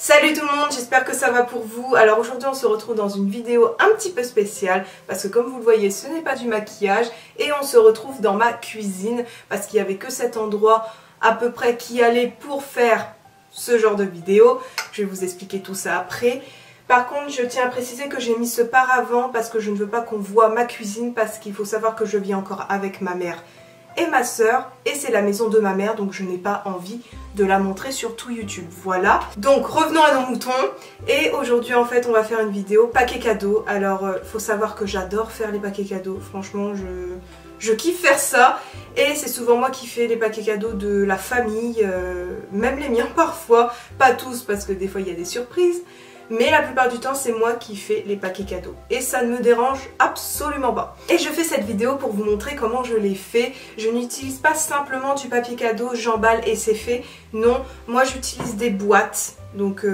Salut tout le monde, j'espère que ça va pour vous. Alors aujourd'hui on se retrouve dans une vidéo un petit peu spéciale parce que comme vous le voyez ce n'est pas du maquillage et on se retrouve dans ma cuisine parce qu'il n'y avait que cet endroit à peu près qui allait pour faire ce genre de vidéo. Je vais vous expliquer tout ça après. Par contre je tiens à préciser que j'ai mis ce paravent parce que je ne veux pas qu'on voit ma cuisine parce qu'il faut savoir que je vis encore avec ma mère et ma soeur et c'est la maison de ma mère donc je n'ai pas envie de la montrer sur tout YouTube. Voilà, donc revenons à nos moutons et aujourd'hui en fait on va faire une vidéo paquet cadeau. Alors faut savoir que j'adore faire les paquets cadeaux, franchement je kiffe faire ça et c'est souvent moi qui fais les paquets cadeaux de la famille, même les miens parfois, pas tous parce que des fois il y a des surprises. Mais la plupart du temps c'est moi qui fais les paquets cadeaux et ça ne me dérange absolument pas. Et je fais cette vidéo pour vous montrer comment je les fais. Je n'utilise pas simplement du papier cadeau, j'emballe et c'est fait. Non, moi j'utilise des boîtes. Donc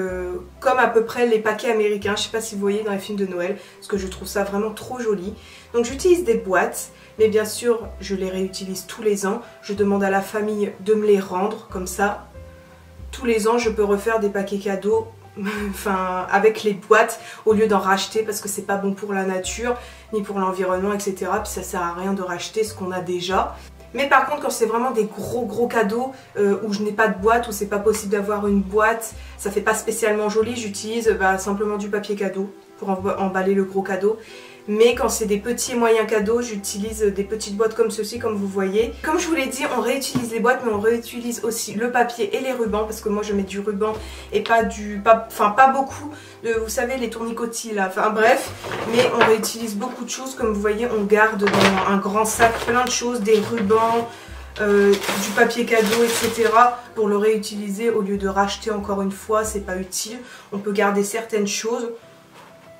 comme à peu près les paquets américains, je sais pas si vous voyez dans les films de Noël, parce que je trouve ça vraiment trop joli. Donc j'utilise des boîtes, mais bien sûr je les réutilise tous les ans. Je demande à la famille de me les rendre, comme ça tous les ans je peux refaire des paquets cadeaux. Enfin, avec les boîtes au lieu d'en racheter parce que c'est pas bon pour la nature ni pour l'environnement, etc. Puis ça sert à rien de racheter ce qu'on a déjà. Mais par contre quand c'est vraiment des gros cadeaux où je n'ai pas de boîte, où c'est pas possible d'avoir une boîte, ça fait pas spécialement joli, j'utilise simplement du papier cadeau pour emballer le gros cadeau. Mais quand c'est des petits et moyens cadeaux, j'utilise des petites boîtes comme ceci, comme vous voyez. Comme je vous l'ai dit, on réutilise les boîtes, mais on réutilise aussi le papier et les rubans, parce que moi je mets du ruban et pas beaucoup de, vous savez, les tournicotis là, enfin bref. Mais on réutilise beaucoup de choses, comme vous voyez, on garde dans un grand sac plein de choses, des rubans, du papier cadeau, etc. pour le réutiliser au lieu de racheter encore une fois, c'est pas utile. On peut garder certaines choses.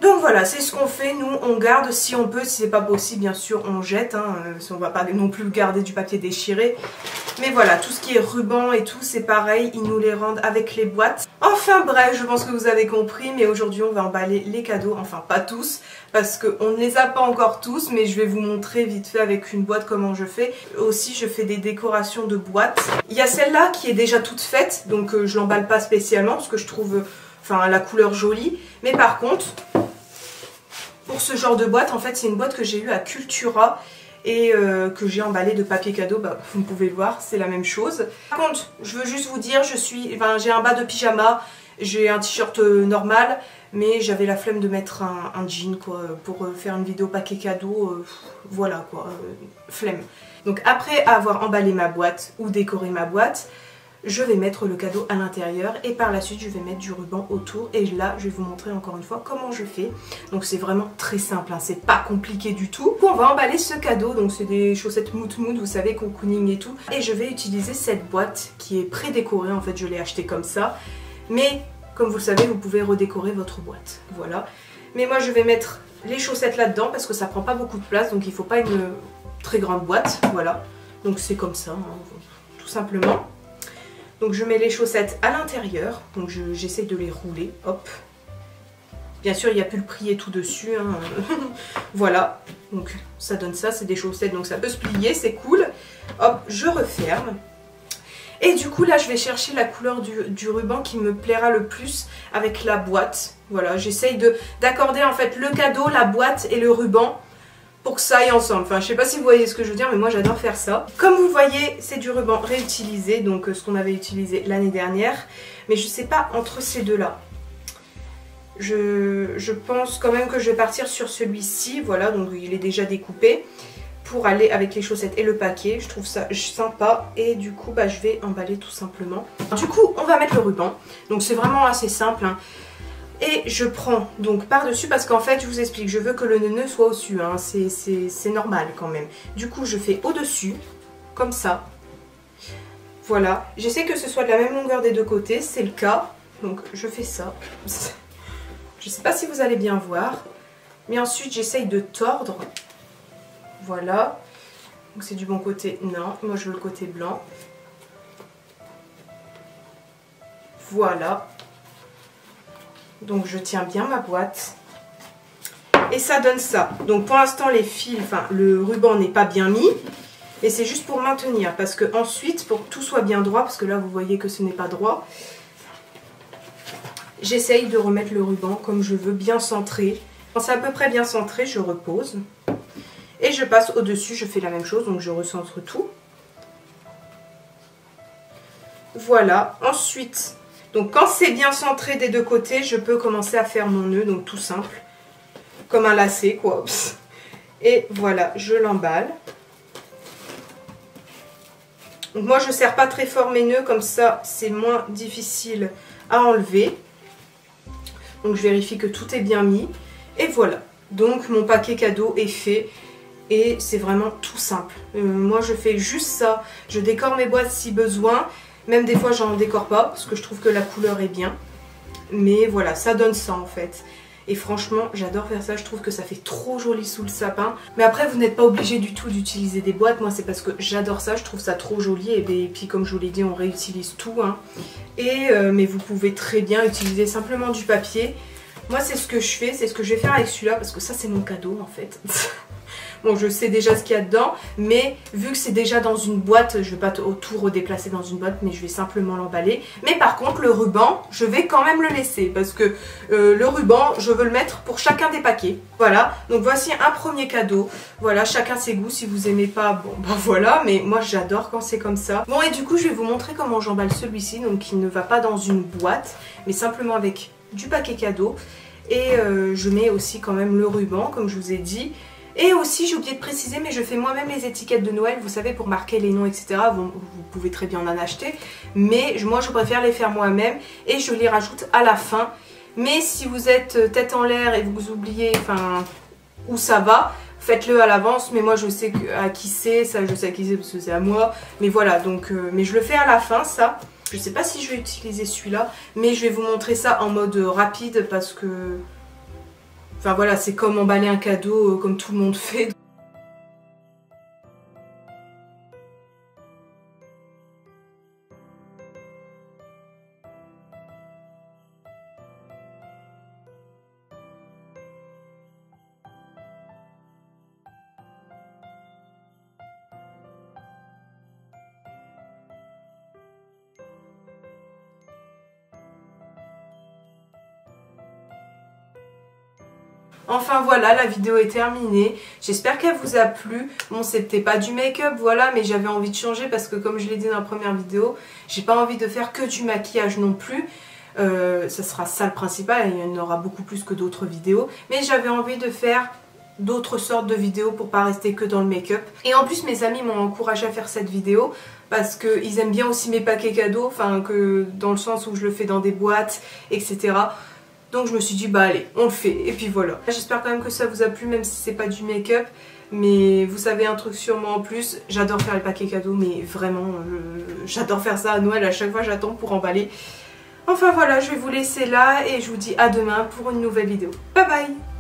Donc voilà, c'est ce qu'on fait, nous on garde si on peut, si c'est pas possible bien sûr on jette, hein, on va pas non plus garder du papier déchiré. Mais voilà, tout ce qui est ruban et tout c'est pareil, ils nous les rendent avec les boîtes. Enfin bref, je pense que vous avez compris, mais aujourd'hui on va emballer les cadeaux, enfin pas tous, parce qu'on ne les a pas encore tous, mais je vais vous montrer vite fait avec une boîte comment je fais. Aussi je fais des décorations de boîtes. Il y a celle-là qui est déjà toute faite, donc je l'emballe pas spécialement parce que je trouve la couleur jolie, mais par contre... Pour ce genre de boîte, en fait, c'est une boîte que j'ai eue à Cultura et que j'ai emballée de papier cadeau. Vous pouvez le voir, c'est la même chose. Par contre, je veux juste vous dire, j'ai un bas de pyjama, j'ai un t-shirt normal, mais j'avais la flemme de mettre un jean quoi, pour faire une vidéo paquet cadeau. Voilà quoi, flemme. Donc après avoir emballé ma boîte ou décoré ma boîte, je vais mettre le cadeau à l'intérieur et par la suite je vais mettre du ruban autour et là je vais vous montrer encore une fois comment je fais. Donc c'est vraiment très simple, hein, c'est pas compliqué du tout. On va emballer ce cadeau, donc c'est des chaussettes mout, vous savez, cocooning et tout. Et je vais utiliser cette boîte qui est pré-décorée, en fait je l'ai achetée comme ça. Mais comme vous le savez, vous pouvez redécorer votre boîte, voilà. Mais moi je vais mettre les chaussettes là-dedans parce que ça prend pas beaucoup de place, donc il faut pas une très grande boîte, voilà. Donc c'est comme ça, hein, tout simplement. Donc je mets les chaussettes à l'intérieur, donc j'essaye de les rouler, hop. Bien sûr il n'y a plus le prix et tout dessus, hein. Voilà, donc ça donne ça, c'est des chaussettes, donc ça peut se plier, c'est cool. Hop, je referme. Et du coup là je vais chercher la couleur du ruban qui me plaira le plus avec la boîte. Voilà, j'essaye d'accorder en fait le cadeau, la boîte et le ruban, pour que ça aille ensemble. Enfin je sais pas si vous voyez ce que je veux dire, mais moi j'adore faire ça. Comme vous voyez c'est du ruban réutilisé, donc ce qu'on avait utilisé l'année dernière. Mais je sais pas entre ces deux là. Je pense quand même que je vais partir sur celui-ci. Voilà, donc il est déjà découpé. Pour aller avec les chaussettes et le paquet. Je trouve ça sympa. Et du coup je vais emballer tout simplement. Du coup on va mettre le ruban. Donc c'est vraiment assez simple, hein. Et je prends donc par-dessus parce qu'en fait je vous explique, je veux que le nœud soit au-dessus, hein, c'est normal quand même. Du coup je fais au-dessus, comme ça. Voilà, j'essaie que ce soit de la même longueur des deux côtés, c'est le cas. Donc je fais ça. Je sais pas si vous allez bien voir. Mais ensuite j'essaye de tordre. Voilà. Donc c'est du bon côté, non, moi je veux le côté blanc. Voilà. Donc je tiens bien ma boîte et ça donne ça. Donc pour l'instant les fils, le ruban n'est pas bien mis et c'est juste pour maintenir parce que ensuite pour que tout soit bien droit, parce que là vous voyez que ce n'est pas droit, j'essaye de remettre le ruban comme je veux, bien centré. Quand c'est à peu près bien centré, je repose. Et je passe au-dessus, je fais la même chose, donc je recentre tout. Voilà, ensuite, donc quand c'est bien centré des deux côtés, je peux commencer à faire mon nœud, donc tout simple. Comme un lacet, quoi. Et voilà, je l'emballe. Donc moi, je ne serre pas très fort mes nœuds, comme ça, c'est moins difficile à enlever. Donc je vérifie que tout est bien mis. Et voilà, donc mon paquet cadeau est fait. Et c'est vraiment tout simple. Moi, je fais juste ça. Je décore mes boîtes si besoin. Même des fois, j'en décore pas, parce que je trouve que la couleur est bien. Mais voilà, ça donne ça en fait. Et franchement, j'adore faire ça, je trouve que ça fait trop joli sous le sapin. Mais après, vous n'êtes pas obligé du tout d'utiliser des boîtes. Moi, c'est parce que j'adore ça, je trouve ça trop joli. Et puis, comme je vous l'ai dit, on réutilise tout. Hein. Mais vous pouvez très bien utiliser simplement du papier. Moi, c'est ce que je fais, c'est ce que je vais faire avec celui-là, parce que ça, c'est mon cadeau, en fait. Bon, je sais déjà ce qu'il y a dedans, mais vu que c'est déjà dans une boîte, je ne vais pas tout redéplacer dans une boîte, mais je vais simplement l'emballer. Mais par contre, le ruban, je vais quand même le laisser, parce que le ruban, je veux le mettre pour chacun des paquets. Voilà, donc voici un premier cadeau. Voilà, chacun ses goûts, si vous aimez pas, bon, ben voilà, mais moi j'adore quand c'est comme ça. Bon, et du coup, je vais vous montrer comment j'emballe celui-ci, donc il ne va pas dans une boîte, mais simplement avec du paquet cadeau. Et je mets aussi quand même le ruban, comme je vous ai dit. Et aussi, j'ai oublié de préciser, mais je fais moi-même les étiquettes de Noël, vous savez, pour marquer les noms, etc. Bon, vous pouvez très bien en acheter, mais moi, je préfère les faire moi-même et je les rajoute à la fin. Mais si vous êtes tête en l'air et vous oubliez, enfin, où ça va, faites-le à l'avance. Mais moi, je sais à qui c'est, ça, je sais à qui c'est parce que c'est à moi. Mais voilà, donc, mais je le fais à la fin, ça. Je sais pas si je vais utiliser celui-là, mais je vais vous montrer ça en mode rapide parce que... Enfin voilà, c'est comme emballer un cadeau comme tout le monde fait. Enfin voilà, la vidéo est terminée. J'espère qu'elle vous a plu. Bon, c'était pas du make-up, voilà, mais j'avais envie de changer parce que comme je l'ai dit dans la première vidéo, j'ai pas envie de faire que du maquillage non plus. Ça sera ça le principal, il y en aura beaucoup plus que d'autres vidéos. Mais j'avais envie de faire d'autres sortes de vidéos pour pas rester que dans le make-up. Et en plus, mes amis m'ont encouragé à faire cette vidéo parce qu'ils aiment bien aussi mes paquets cadeaux, enfin que dans le sens où je le fais dans des boîtes, etc. Donc je me suis dit bah allez, on le fait et puis voilà. J'espère quand même que ça vous a plu même si c'est pas du make-up. Mais vous savez un truc sur moi en plus, j'adore faire les paquets cadeaux mais vraiment j'adore faire ça à Noël, à chaque fois j'attends pour emballer. Enfin voilà, je vais vous laisser là et je vous dis à demain pour une nouvelle vidéo. Bye bye!